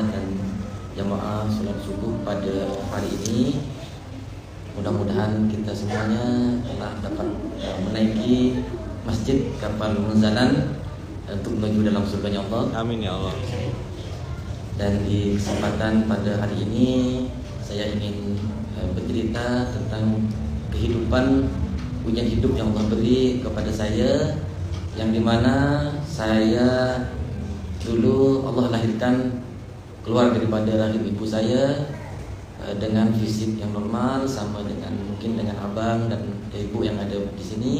dan jamaah sholat subuh pada hari ini. Mudah-mudahan kita semuanya telah dapat menaiki masjid kapal Munzalan untuk menuju dalam surganya Allah. Amin ya Allah. Dan di kesempatan pada hari ini saya ingin bercerita tentang kehidupan, ujian hidup yang Allah beri kepada saya, yang dimana saya dulu Allah lahirkan keluar daripada rahim ibu saya dengan fisik yang normal, sama dengan mungkin dengan abang dan ibu yang ada di sini.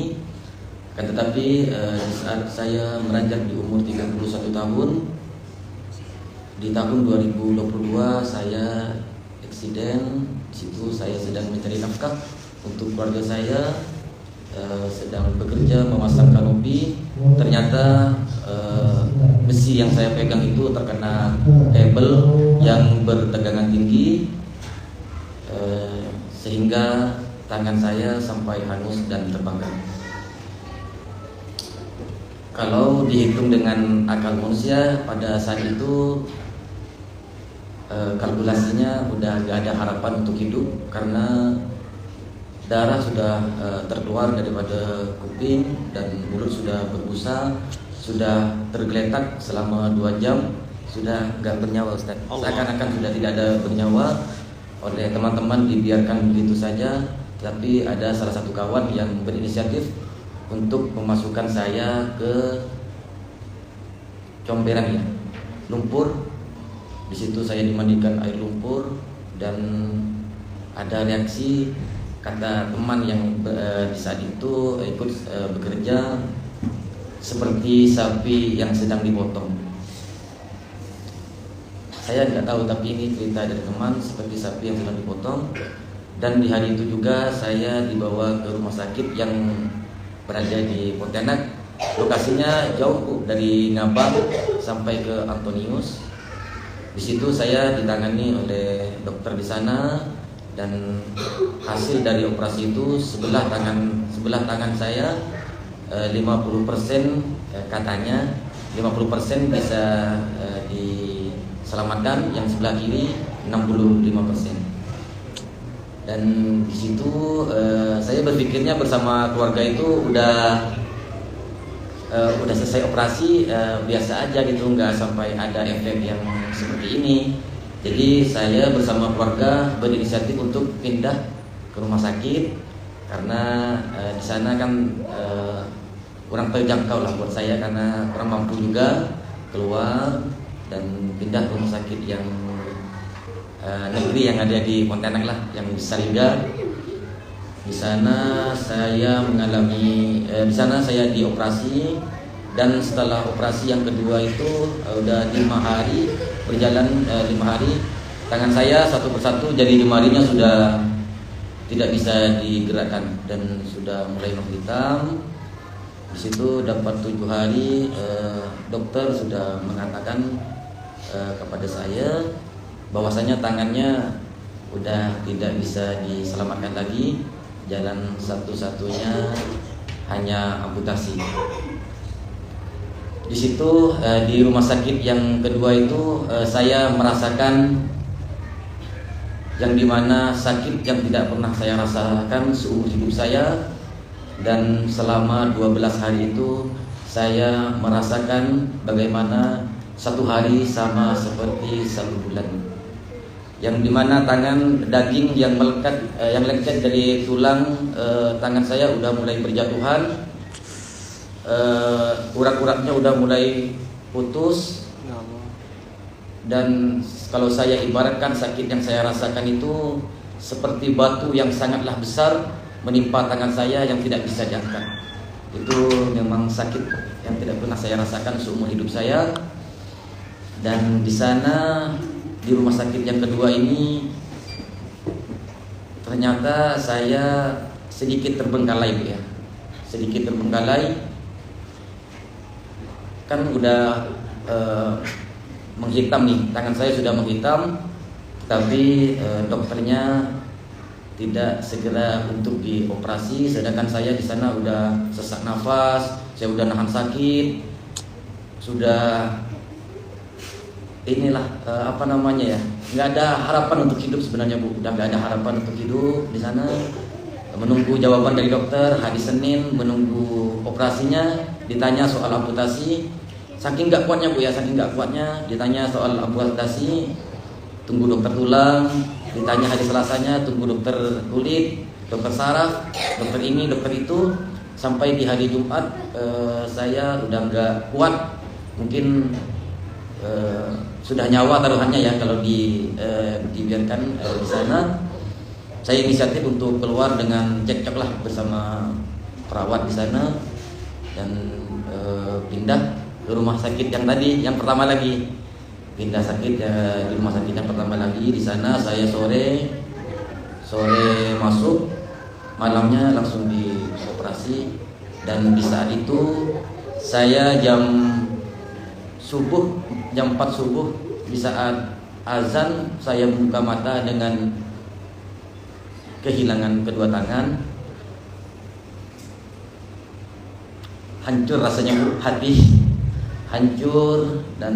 Kan tetapi di saat saya meranjak di umur 31 tahun, di tahun 2022 saya eksiden. Di situ saya sedang mencari nafkah untuk keluarga saya, sedang bekerja memasang kanopi. Ternyata besi yang saya pegang itu terkena kabel yang bertegangan tinggi, sehingga tangan saya sampai hangus dan terbakar. Kalau dihitung dengan akal manusia pada saat itu, kalkulasinya udah gak ada harapan untuk hidup, karena darah sudah terkeluar daripada kuping dan mulut sudah berbusa, sudah tergeletak selama 2 jam, sudah gak bernyawa, Ustaz. Seakan-akan sudah tidak ada bernyawa. Oleh teman-teman dibiarkan begitu saja, tapi ada salah satu kawan yang berinisiatif untuk memasukkan saya ke comberan ya, lumpur. Di situ saya dimandikan air lumpur dan ada reaksi, kata teman yang di saat itu ikut bekerja, seperti sapi yang sedang dipotong. Saya tidak tahu, tapi ini cerita dari teman, seperti sapi yang sedang dipotong. Dan di hari itu juga saya dibawa ke rumah sakit yang berada di Pontianak. Lokasinya jauh dari Ngabang sampai ke Antonius. Di situ saya ditangani oleh dokter di sana, dan hasil dari operasi itu sebelah tangan saya 50% katanya 50% bisa diselamatkan, yang sebelah kiri 65%. Dan di situ saya berpikirnya bersama keluarga itu udah selesai operasi, biasa aja gitu, nggak sampai ada efek yang seperti ini. Jadi saya bersama keluarga berinisiatif untuk pindah ke rumah sakit, karena di sana kan kurang terjangkau lah buat saya, karena kurang mampu juga keluar, dan pindah ke rumah sakit yang negeri yang ada di Pontianak lah, yang di Sariga. Di sana saya mengalami, di sana saya dioperasi, dan setelah operasi yang kedua itu udah 5 hari berjalan, 5 hari tangan saya satu persatu jadi jemarinya sudah tidak bisa digerakkan dan sudah mulai menghitam. Di situ dapat 7 hari, dokter sudah mengatakan kepada saya bahwasanya tangannya udah tidak bisa diselamatkan lagi. Jalan satu-satunya hanya amputasi. Di situ di rumah sakit yang kedua itu saya merasakan yang dimana sakit yang tidak pernah saya rasakan seumur hidup saya. Dan selama 12 hari itu saya merasakan bagaimana 1 hari sama seperti 1 bulan, yang dimana tangan, daging yang melekat, yang lengket dari tulang tangan saya udah mulai berjatuhan, urat-uratnya udah mulai putus. Dan kalau saya ibaratkan sakit yang saya rasakan itu seperti batu yang sangatlah besar menimpa tangan saya yang tidak bisa diangkat. Itu memang sakit yang tidak pernah saya rasakan seumur hidup saya. Dan di sana, di rumah sakit yang kedua ini, ternyata saya sedikit terbengkalai, ya, sedikit terbengkalai. Kan udah menghitam nih, tangan saya sudah menghitam, tapi dokternya tidak segera untuk dioperasi, sedangkan saya di sana udah sesak nafas, saya udah nahan sakit, sudah inilah apa namanya ya, nggak ada harapan untuk hidup sebenarnya Bu, udah nggak ada harapan untuk hidup di sana. Menunggu jawaban dari dokter hari Senin, menunggu operasinya, ditanya soal amputasi, saking nggak kuatnya Bu ya, saking nggak kuatnya, ditanya soal amputasi, tunggu dokter tulang, ditanya hari Selasanya, tunggu dokter kulit, dokter saraf, dokter ini, dokter itu, sampai di hari Jumat saya udah nggak kuat, mungkin sudah nyawa taruhannya ya kalau dibiarkan di sana. Saya inisiatif untuk keluar dengan cekcok lah bersama perawat di sana dan pindah ke rumah sakit yang tadi, yang pertama lagi pindah sakit di rumah sakit yang pertama lagi. Di sana saya sore masuk, malamnya langsung dioperasi, dan di saat itu saya jam 4 subuh, di saat azan saya membuka mata dengan kehilangan kedua tangan. Hancur rasanya Bu, hati hancur dan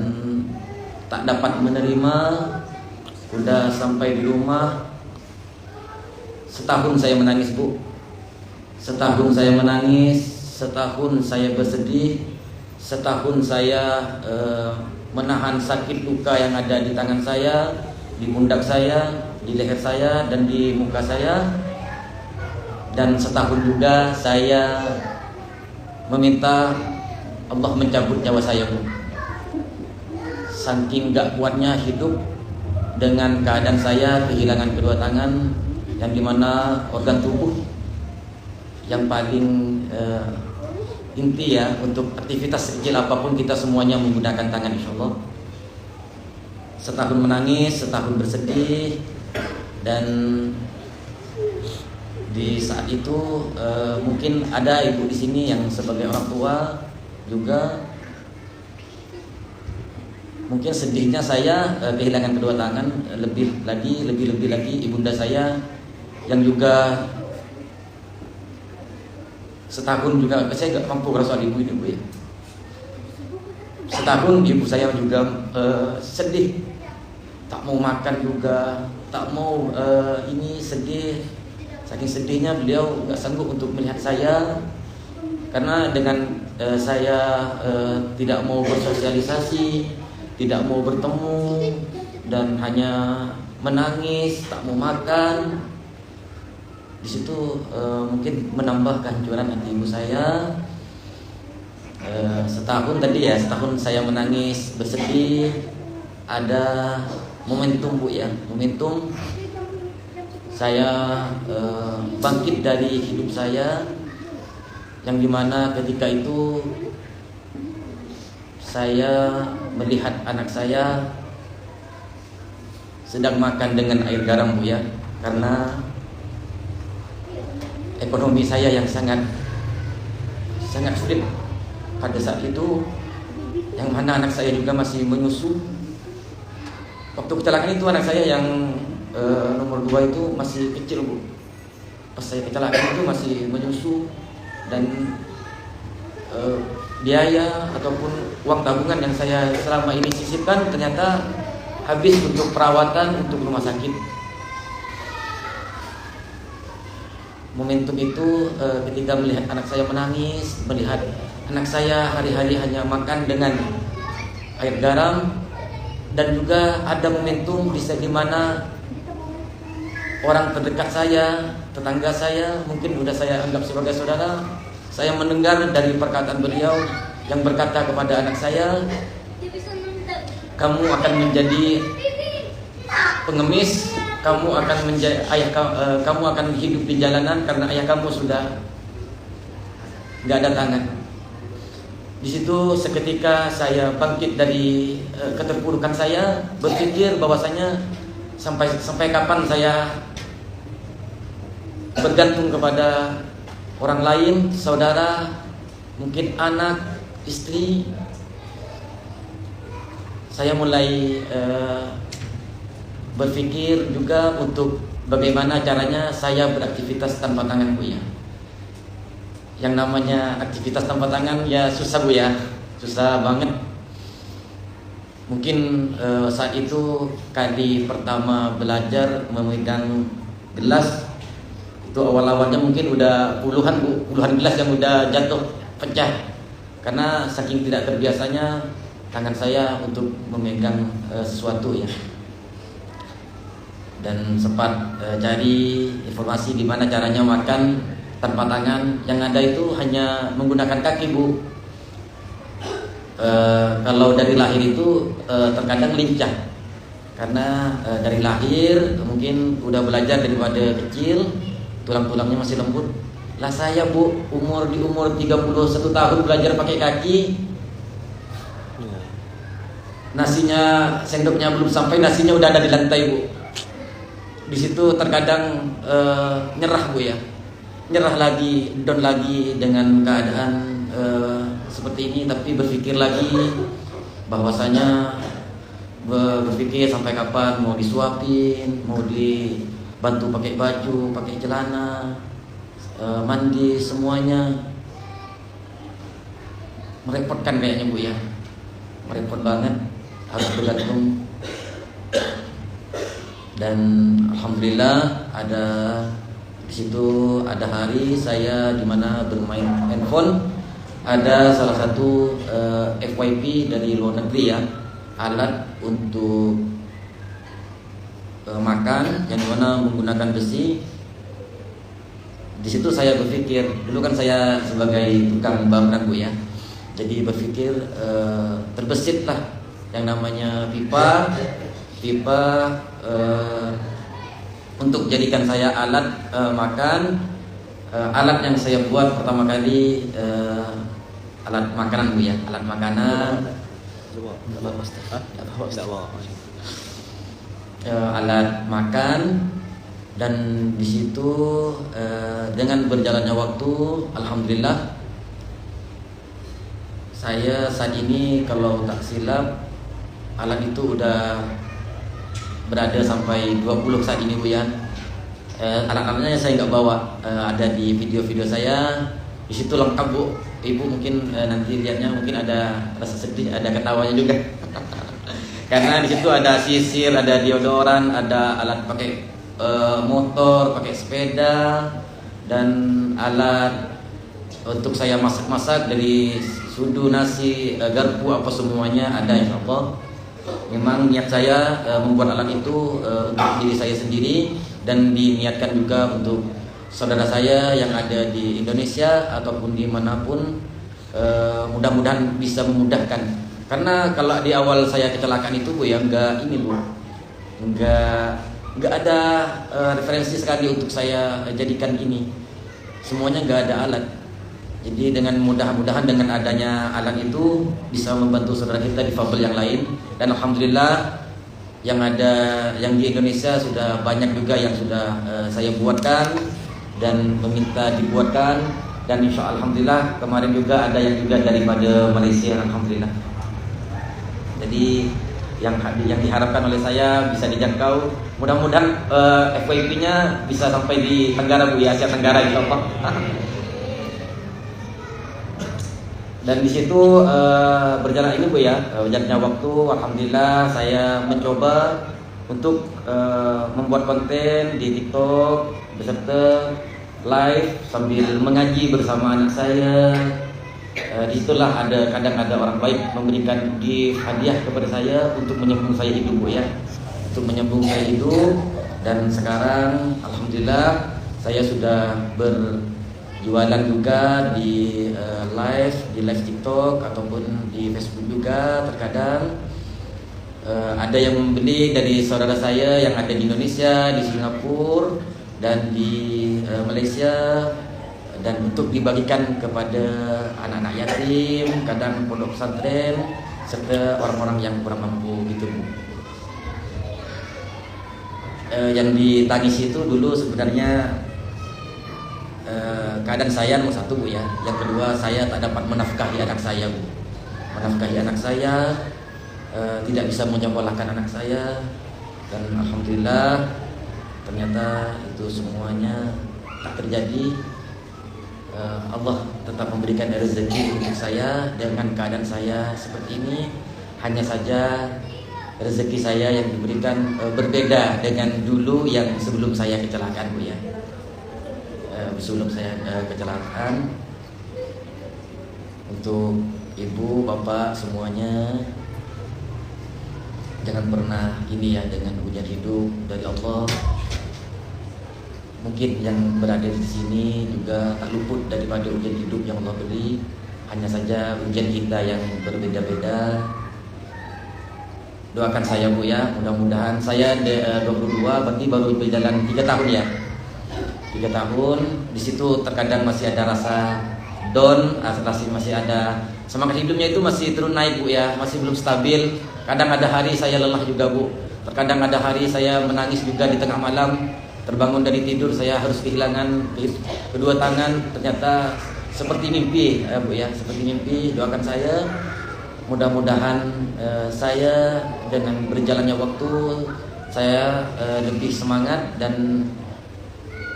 tak dapat menerima. Udah sampai di rumah, setahun saya menangis Bu, setahun saya menangis, setahun saya bersedih, setahun saya menahan sakit luka yang ada di tangan saya, di pundak saya, di leher saya, dan di muka saya. Dan setahun juga saya meminta Allah mencabut nyawa saya Bu. Saking gak kuatnya hidup dengan keadaan saya kehilangan kedua tangan, yang dimana organ tubuh yang paling inti ya, untuk aktivitas kecil apapun kita semuanya menggunakan tangan, insya Allah. Setahun menangis, setahun bersedih, dan di saat itu mungkin ada ibu di sini yang sebagai orang tua juga, mungkin sedihnya saya kehilangan kedua tangan, lebih lagi ibunda saya yang juga setahun juga, saya gak mampu kalau soal ibu ini Bu ya. Setahun ibu saya juga sedih, tak mau makan juga, tak mau ini, sedih. Saking sedihnya beliau gak sanggup untuk melihat saya, karena dengan saya tidak mau bersosialisasi, tidak mau bertemu, dan hanya menangis, tak mau makan. Di situ mungkin menambah kehancuran hati ibu saya. Setahun tadi ya, setahun saya menangis, bersedih. Ada momentum Bu ya, momentum saya bangkit dari hidup saya, yang dimana ketika itu saya melihat anak saya sedang makan dengan air garam Bu ya, karena ekonomi saya yang sangat sulit pada saat itu, yang mana anak saya juga masih menyusu. Waktu kecelakaan itu anak saya yang nomor 2 itu masih kecil Bu. Pas saya kecelakaan itu masih menyusu, dan biaya ataupun uang tabungan yang saya selama ini sisipkan ternyata habis untuk perawatan, untuk rumah sakit. Momentum itu ketika melihat anak saya menangis, melihat anak saya hari-hari hanya makan dengan air garam, dan juga ada momentum di mana orang terdekat saya, tetangga saya, mungkin sudah saya anggap sebagai saudara, saya mendengar dari perkataan beliau yang berkata kepada anak saya, kamu akan menjadi pengemis, kamu akan menjadi kamu akan hidup di jalanan karena ayah kamu sudah nggak ada tangan. Di situ seketika saya bangkit dari keterpurukan saya, berpikir bahwasanya sampai kapan saya bergantung kepada orang lain, saudara, mungkin anak, istri. Saya mulai berpikir juga untuk bagaimana caranya saya beraktivitas tanpa tangan Bu ya. Yang namanya aktivitas tanpa tangan ya susah Bu ya, susah banget. Mungkin saat itu kali pertama belajar memegang gelas itu awal-awalnya mungkin udah puluhan gelas yang udah jatuh pecah karena saking tidak terbiasanya tangan saya untuk memegang sesuatu ya. Dan sempat cari informasi di mana caranya makan tanpa tangan. Yang ada itu hanya menggunakan kaki, Bu. Kalau dari lahir itu terkadang lincah karena dari lahir mungkin udah belajar daripada kecil, tulang-tulangnya masih lembut. Lah saya, Bu, di umur 31 tahun belajar pakai kaki. Nasinya, sendoknya belum sampai, nasinya udah ada di lantai, Bu. Di situ terkadang nyerah, Bu ya. Nyerah lagi, down lagi dengan keadaan seperti ini, tapi berpikir lagi bahwasanya berpikir sampai kapan mau disuapin, mau dibantu pakai baju, pakai celana, mandi, semuanya merepotkan kayaknya, Bu ya. Merepot banget, harus bergantung. Dan alhamdulillah di situ ada hari saya di mana bermain handphone, ada salah satu FYP dari luar negeri ya, alat untuk makan yang dimana menggunakan besi. Di situ saya berpikir, dulu kan saya sebagai tukang bangunan, Bu ya, jadi berpikir terbesit lah yang namanya pipa untuk jadikan saya alat makan. Alat yang saya buat pertama kali alat makanan, Bu ya, alat makanan. Alat makan. Dan di situ dengan berjalannya waktu, alhamdulillah saya saat ini kalau tak silap alat itu udah berada sampai 20 saat ini, Bu ya. Alat-alatnya saya nggak bawa, ada di video-video saya. Di situ lengkap, Bu. Ibu mungkin nanti lihatnya mungkin ada rasa sedih, ada ketawanya juga. Karena di situ ada sisir, ada deodoran, ada alat pakai motor, pakai sepeda, dan alat untuk saya masak-masak dari sudu, nasi, garpu, apa semuanya ada, insyaallah. Memang niat saya membuat alat itu untuk diri saya sendiri dan diniatkan juga untuk saudara saya yang ada di Indonesia ataupun dimanapun, mudah-mudahan bisa memudahkan. Karena kalau di awal saya kecelakaan itu, Bu ya, nggak ada referensi sekali untuk saya jadikan ini. Semuanya nggak ada alat. Jadi dengan mudah-mudahan dengan adanya alat itu bisa membantu saudara kita difabel yang lain. Dan alhamdulillah yang di Indonesia sudah banyak juga yang sudah saya buatkan dan meminta dibuatkan. Dan insya Allah, alhamdulillah kemarin juga ada yang juga daripada Malaysia, alhamdulillah. Jadi yang diharapkan oleh saya bisa dijangkau. Mudah-mudahan FYP-nya bisa sampai di Tenggara, Bu ya, Asia Tenggara, insyaallah. Dan di situ berjalan ini, Bu ya, berjalannya waktu, alhamdulillah saya mencoba untuk membuat konten di TikTok beserta live sambil mengaji bersama anak saya. Disitulah kadang ada orang baik memberikan gift hadiah kepada saya untuk menyambung saya hidup, Bu ya, untuk menyambung saya hidup. Dan sekarang alhamdulillah saya sudah berjualan juga di live TikTok ataupun di Facebook juga. Terkadang ada yang membeli dari saudara saya yang ada di Indonesia, di Singapura, dan di Malaysia, dan untuk dibagikan kepada anak-anak yatim, kadang pondok pesantren, serta orang-orang yang kurang mampu gitu, Bu. Yang ditangis itu dulu sebenarnya keadaan saya nomor satu, Bu ya. Yang kedua, saya tak dapat menafkahi anak saya, Bu. Menafkahi anak saya, tidak bisa menyekolahkan anak saya. Dan alhamdulillah ternyata itu semuanya tak terjadi. Allah tetap memberikan rezeki untuk saya dengan keadaan saya seperti ini. Hanya saja rezeki saya yang diberikan berbeda dengan dulu yang sebelum saya kecelakaan, Bu ya. Sebelum saya kecelakaan, untuk ibu, bapak semuanya, jangan pernah ini ya, dengan ujian hidup dari Allah. Mungkin yang berada di sini juga tak luput daripada ujian hidup yang Allah beri. Hanya saja ujian kita yang berbeda-beda. Doakan saya, Bu ya, mudah-mudahan saya 22, berarti baru berjalan 3 tahun ya. 3 tahun, di situ terkadang masih ada rasa down, masih ada semangat hidupnya itu masih turun naik, Bu ya, masih belum stabil. Kadang ada hari saya lelah juga, Bu. Terkadang ada hari saya menangis juga di tengah malam. Terbangun dari tidur saya harus kehilangan kedua tangan, ternyata seperti mimpi, Bu ya, seperti mimpi. Doakan saya, mudah-mudahan saya dengan berjalannya waktu saya lebih semangat dan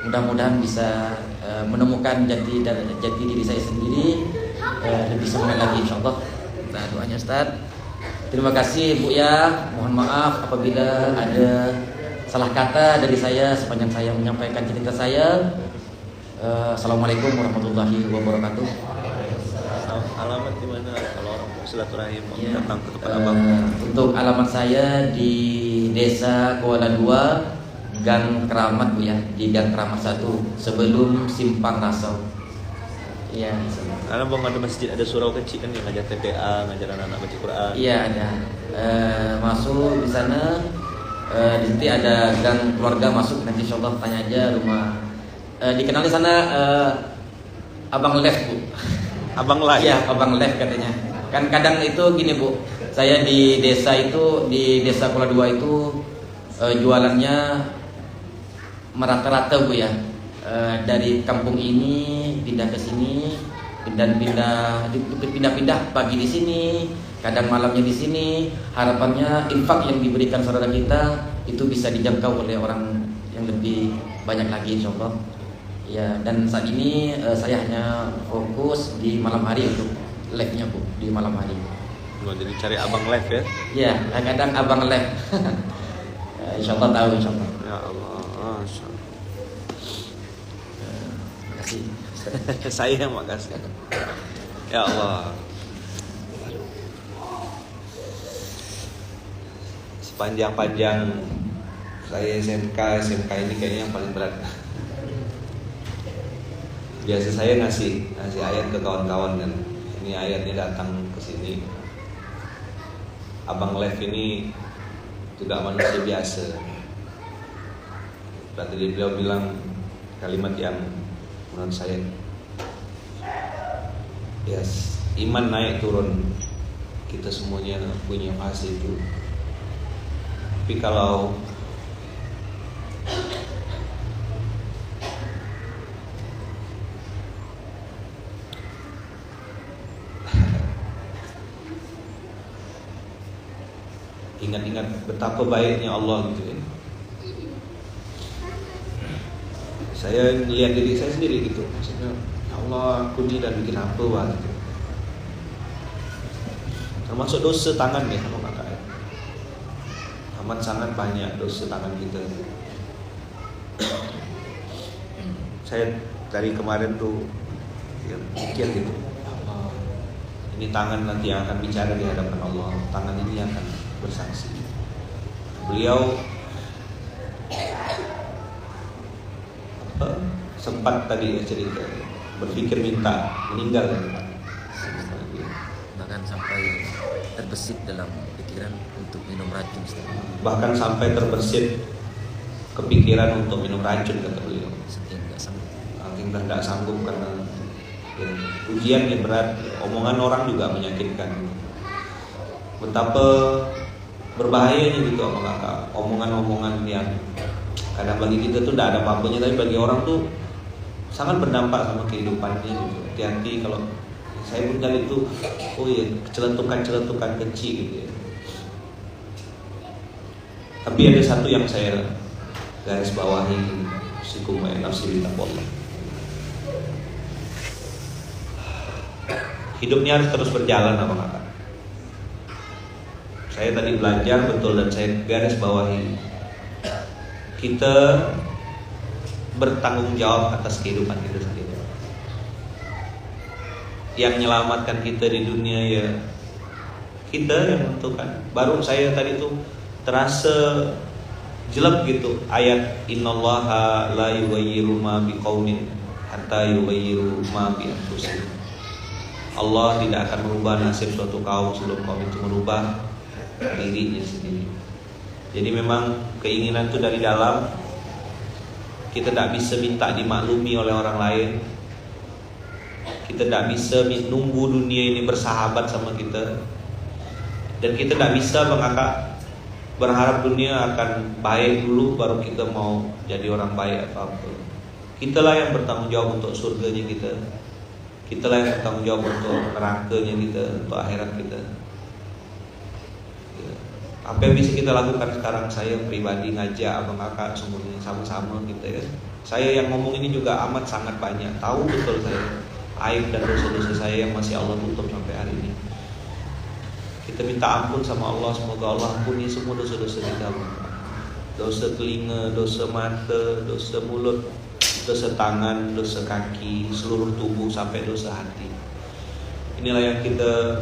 mudah-mudahan bisa menemukan jati diri saya sendiri, lebih semangat lagi insyaallah. Nah, doanya Ustaz. Terima kasih, Bu ya. Mohon maaf apabila ada salah kata dari saya sepanjang saya menyampaikan cerita saya. Assalamualaikum warahmatullahi wabarakatuh. Alamat di mana kalau orang mau silaturahim Ya, datang ke tempat Abang? Untuk alamat saya di Desa Kuala Dua, Gang Keramat, Bu ya, di Gang Keramat 1 sebelum Simpang Rasau. Iya. Karena Bang ada masjid, ada surau kecil kan yang ngajar TPA, ngajar anak-anak baca Quran. Iya ada. Masuk di sana. Di sini ada gang keluarga, masuk nanti insyaallah tanya aja rumah. Dikenali sana Abang Lev, Bu. Abang lah Iya, Abang Lev katanya. Kan kadang itu gini, Bu. Saya di desa itu, di Desa Kuala Dua itu jualannya merata-rata, Bu ya. Dari kampung ini pindah ke sini dan pindah-pindah, pagi di sini, kadang malamnya di sini. Harapannya infak yang diberikan saudara kita itu bisa dijangkau oleh orang yang lebih banyak lagi insyaallah. Ya, dan saat ini saya hanya fokus di malam hari untuk live-nya, Bu, di malam hari. Mau jadi cari Abang live ya? Ya, kadang Abang live. Insyaallah tahu insyaallah. Ya Allah, Terima kasih. saya yang makasih. Ya Allah. Sepanjang-panjang saya SMK ini kayaknya yang paling berat. Biasa saya ngasih ayat ke kawan-kawan dan ini ayatnya datang ke sini. Abang Lev ini juga manusia biasa. Tadi beliau bilang kalimat yang menurut saya, yes, iman naik turun, kita semuanya punya fase itu. Tapi kalau ingat-ingat betapa baiknya Allah gitu ya. Saya lihat diri saya sendiri gitu. Maksudnya, ya Allah, aku ini dan bikin apa wah gitu. Termasuk dosa tangan ya, kalau kakak ya. Amat sangat banyak dosa tangan kita. Saya dari kemarin tuh ya, mikir gitu. Allah, ini tangan nanti yang akan bicara di hadapan Allah. Tangan ini yang akan bersaksi. Beliau sempat tadi cerita berpikir minta meninggal, Bahkan sampai terbesit dalam pikiran untuk minum racun. bahkan sampai terbersit kepikiran untuk minum racun, kata beliau. Saking Tidak sanggup karena ya, ujian yang berat, omongan orang juga menyakitkan. Betapa berbahayanya gitu omongan-omongan yang kadang bagi kita tuh tidak ada apa-apanya, tapi bagi orang tuh sangat berdampak sama kehidupannya gitu. Hati-hati kalau saya pun kali itu, oh iya, celetukan kecil gitu ya. Tapi ada satu yang saya garis bawahi, sikum nafsi bitaqwallah. Hidupnya harus terus berjalan, apa kata? Saya tadi belajar betul dan saya garis bawahi, kita bertanggung jawab atas kehidupan kita sendiri. Yang menyelamatkan kita di dunia ya kita yang menentukan. Baru saya tadi tuh terasa jelek gitu ayat innallaha la yughayyiru ma biqaumin hatta yughayyiru ma bi anfusihim. Allah tidak akan merubah nasib suatu kaum sebelum kaum itu merubah dirinya sendiri. Jadi memang keinginan itu dari dalam. Kita tidak bisa minta dimaklumi oleh orang lain. Kita tidak bisa nunggu dunia ini bersahabat sama kita. Dan kita tidak bisa berharap dunia akan baik dulu baru kita mau jadi orang baik atau apa. Kitalah yang bertanggung jawab untuk surganya kita. Kitalah yang bertanggung jawab untuk nerakanya kita, untuk akhirat kita. Apa yang bisa kita lakukan sekarang? Saya pribadi ngajak abang kakak semuanya sama-sama kita ya. Saya yang ngomong ini juga amat sangat banyak. Tahu betul saya aib dan dosa-dosa saya yang masih Allah tutup sampai hari ini. Kita minta ampun sama Allah, semoga Allah ampuni semua dosa-dosa kita. Dosa telinga, dosa mata, dosa mulut, dosa tangan, dosa kaki, seluruh tubuh sampai dosa hati. Inilah yang kita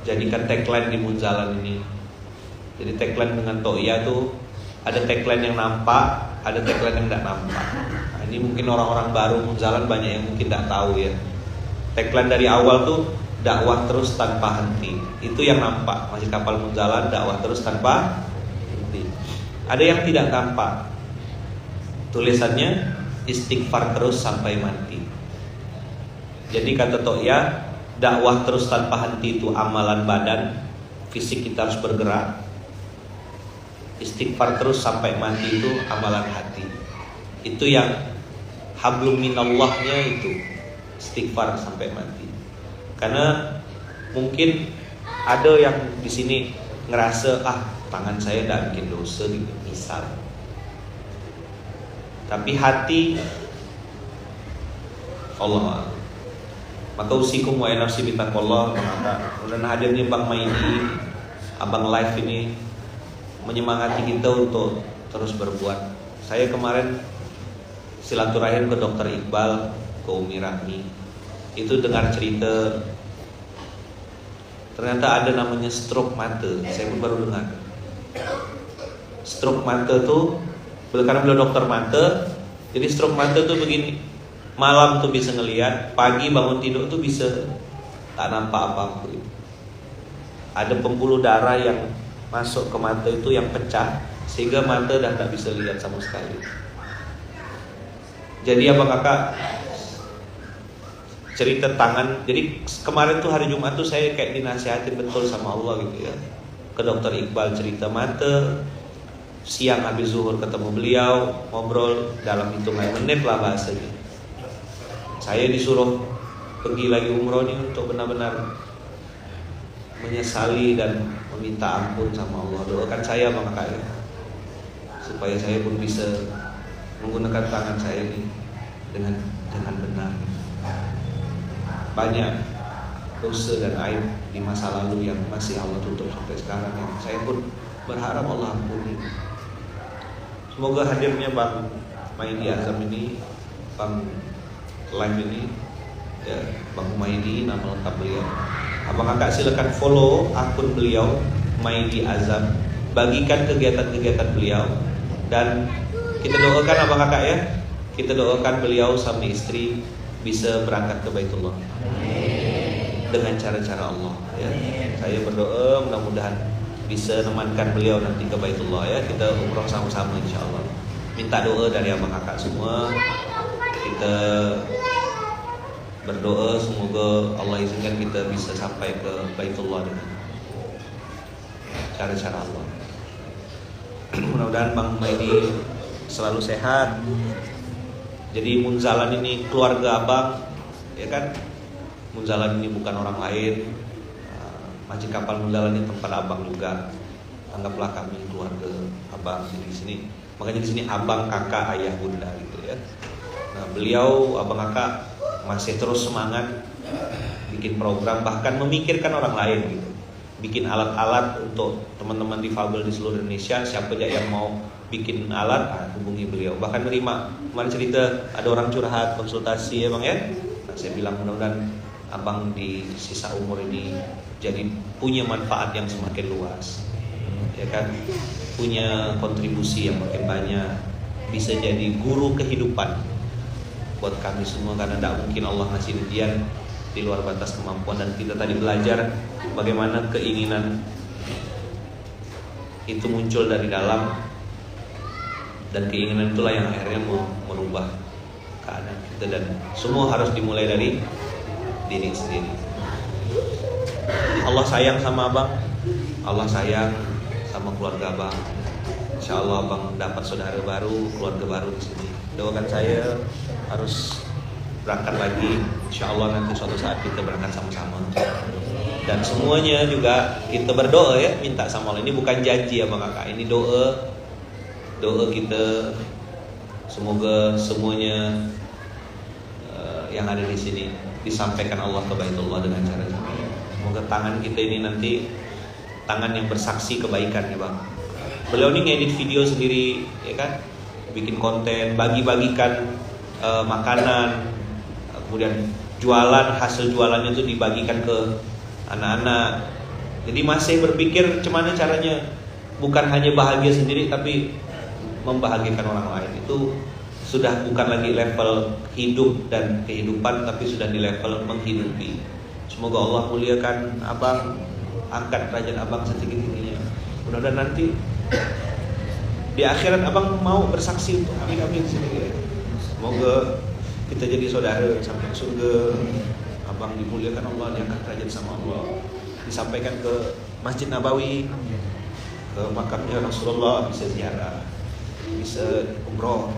jadikan tagline di Munzalan ini. Jadi tagline dengan To'ya tuh ada tagline yang nampak, ada tagline yang tidak nampak. Nah, ini mungkin orang-orang baru Munzalan banyak yang mungkin tidak tahu ya. Tagline dari awal tuh dakwah terus tanpa henti. Itu yang nampak. Masih kapal Munzalan, dakwah terus tanpa henti. Ada yang tidak tampak. Tulisannya istighfar terus sampai mati. Jadi kata To'ya, dakwah terus tanpa henti itu amalan badan, fisik kita harus bergerak. Istighfar terus sampai mati itu amalan hati. Itu yang hablum minallahnya itu istighfar sampai mati. Karena mungkin ada yang di sini ngerasa tangan saya dah bikin dosa gitu, misal. Tapi hati Allah. Maka usikum wa nafsi bitaqwallah. Dan hadirnya Bang Maidi, Abang Live ini menyemangati kita untuk terus berbuat. Saya kemarin silaturahim ke Dokter Iqbal, ke Umi Rahmi. Itu dengar cerita ternyata ada namanya stroke mata. Saya pun baru dengar. Stroke mata tuh karena beliau dokter mata. Jadi stroke mata tuh begini. Malam tuh bisa ngelihat, pagi bangun tidur tuh bisa tak nampak apa-apa. Ada pembuluh darah yang masuk ke mata itu yang pecah sehingga mata dah tak bisa lihat sama sekali. Jadi abang kakak cerita tangan. Jadi kemarin tuh hari Jumat tuh saya kayak dinasihatin betul sama Allah gitu ya. Ke Dokter Iqbal cerita mata. Siang habis zuhur ketemu beliau, ngobrol dalam hitungan menit lah bahasanya. Saya disuruh pergi lagi umroh ini untuk benar-benar menyesali dan meminta ampun sama Allah. Doakan saya Bang Kakak ya, supaya saya pun bisa menggunakan tangan saya ini dengan benar. Banyak dosa dan aib di masa lalu yang masih Allah tutup sampai sekarang yang saya pun berharap Allah ampuni. Semoga hadirnya Bang Maidi Azam ini, Bang Live ini ya, Bang Maidi nama lengkap beliau. Abang kakak silakan follow akun beliau Maidi Azam, bagikan kegiatan-kegiatan beliau dan kita doakan abang kakak ya, kita doakan beliau sama istri bisa berangkat ke Baitullah dengan cara-cara Allah ya. Saya berdoa mudah-mudahan bisa nemankan beliau nanti ke Baitullah ya. Kita umroh sama-sama insyaallah. Minta doa dari abang kakak semua. Kita berdoa semoga Allah izinkan kita bisa sampai ke Baitullah dengan cara-cara Allah. Mudah-mudahan Bang Maidi selalu sehat. Jadi Munzalan ini keluarga abang ya kan. Munzalan ini bukan orang lain. Masjid Kapal Munzalan ini tempat abang juga. Anggaplah kami keluarga abang di sini. Makanya di sini abang, kakak, ayah, bunda gitu ya. Nah, beliau abang kakak masih terus semangat bikin program, bahkan memikirkan orang lain gitu. bikin alat-alat untuk teman-teman difabel di seluruh Indonesia. Siapa aja yang mau bikin alat, hubungi beliau. Bahkan nerima, kemarin cerita ada orang curhat konsultasi ya bang ya. Nah, saya bilang mudah-mudahan abang di sisa umur ini jadi punya manfaat yang semakin luas, ya kan, punya kontribusi yang makin banyak, bisa jadi guru kehidupan buat kami semua, karena tidak mungkin Allah ngasih ujian di luar batas kemampuan. Dan kita tadi belajar bagaimana keinginan itu muncul dari dalam, dan keinginan itulah yang akhirnya merubah keadaan kita, dan semua harus dimulai dari diri sendiri. Allah sayang sama abang, Allah sayang sama keluarga abang. Insya Allah abang dapat saudara baru, keluarga baru di sini. Doakan saya harus berangkat lagi. Insya Allah nanti suatu saat kita berangkat sama-sama. Dan semuanya juga kita berdoa ya, minta sama Allah. Ini bukan janji ya bang kakak, ini doa kita. Semoga semuanya yang ada di sini disampaikan Allah ke Baitullah dengan cara ini. Semoga tangan kita ini nanti tangan yang bersaksi kebaikan ya bang. Beliau ini ngedit video sendiri ya kan, bikin konten, bagi-bagikan makanan, kemudian jualan, hasil jualannya itu dibagikan ke anak-anak. Jadi masih berpikir gimana caranya bukan hanya bahagia sendiri tapi membahagiakan orang lain. Itu sudah bukan lagi level hidup dan kehidupan, tapi sudah di level menghidupi. Semoga Allah muliakan abang, angkat derajat abang setinggi-tingginya. Mudah-mudahan nanti di akhirat abang mau bersaksi untuk amin sendiri. Semoga kita jadi saudara sampai surga. Abang dimuliakan Allah, diangkat derajat sama Allah, disampaikan ke Masjid Nabawi, ke makamnya Rasulullah, bisa ziarah, bisa umroh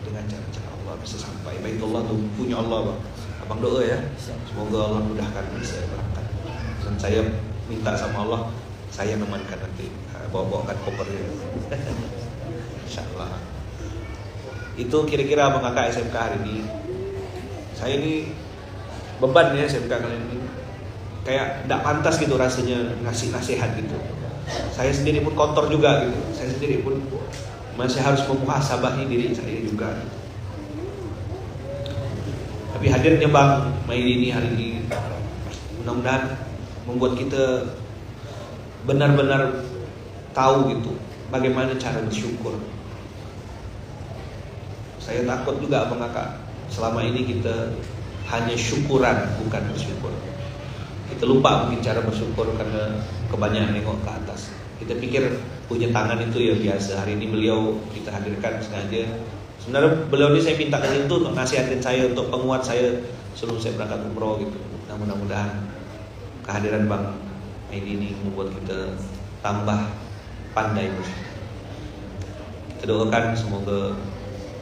dengan cara-cara Allah, bisa sampai Baitullah tuh punya Allah bang. Abang doa ya, semoga Allah mudahkan bisa berangkat. Dan saya minta sama Allah, saya nemankan nanti, bawa-bawakan kopernya. Insyaallah. Itu kira-kira abang kakak SMK hari ini. Saya ini beban ya SMK kali ini. Kayak tidak pantas gitu rasanya ngasih nasihat gitu. Saya sendiri pun kotor juga gitu. Saya sendiri pun masih harus memuhasabahi diri saya juga. Tapi hadirnya Bang Maidi ini hari ini mudah-mudahan membuat kita benar-benar tahu gitu bagaimana cara bersyukur. Saya takut juga Abang Kakak, selama ini kita hanya syukuran bukan bersyukur. Kita lupa mungkin cara bersyukur karena kebanyakan nengok ke atas. Kita pikir punya tangan itu ya biasa. Hari ini beliau kita hadirkan sengaja. Sebenarnya beliau ini saya minta ke situ untuk nasihatin saya, untuk penguat saya sebelum saya berangkat umroh gitu. Nah, mudah-mudahan kehadiran Bang Maidi ini membuat kita tambah pandai bersyukur. Kita doakan semoga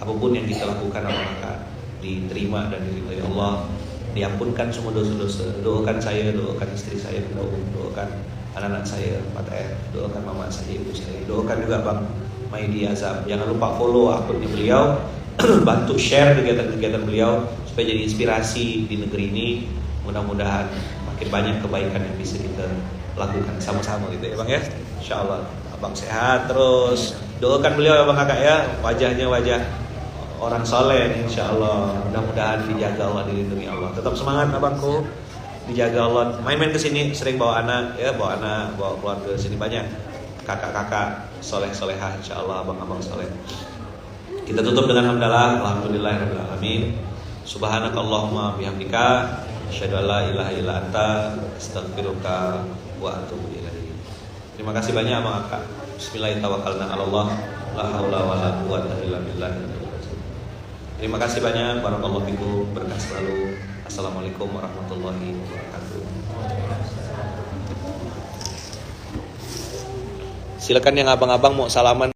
apapun yang kita lakukan apakah diterima dan diridhai Allah, diampunkan semua dosa-dosa. Doakan saya, doakan istri saya, doakan anak-anak saya, Pak R, doakan mama saya, ibu saya, doakan juga Bang Maidi Azam. Jangan lupa follow akunnya beliau, bantu share kegiatan-kegiatan beliau supaya jadi inspirasi di negeri ini. Mudah-mudahan makin banyak kebaikan yang bisa kita lakukan sama-sama gitu ya Bang ya. Insyaallah Abang sehat terus. Doakan beliau ya Bang Kakak ya, wajahnya wajah orang soleh insyaallah. Mudah-mudahan dijaga Allah, dilindungi Allah. Tetap semangat abangku, dijaga Allah. Main-main ke sini, sering bawa anak ya, bawa keluarga sini banyak. Kakak-kakak soleh-solehah insyaallah, abang-abang soleh. Kita tutup dengan hamdalah, alhamdulillahirabbil alamin. Subhanakallahumma bihamdika, asyhadu an la ilaha illa anta, astaghfiruka wa atubu ilaik. Terima kasih banyak Abang Kakak. Bismillahirrahmanirrahim. La haula wala quwwata illa billah. Terima kasih banyak, barakallahu fikum, berkah selalu. Assalamualaikum warahmatullahi wabarakatuh. Silakan yang abang-abang mau salaman.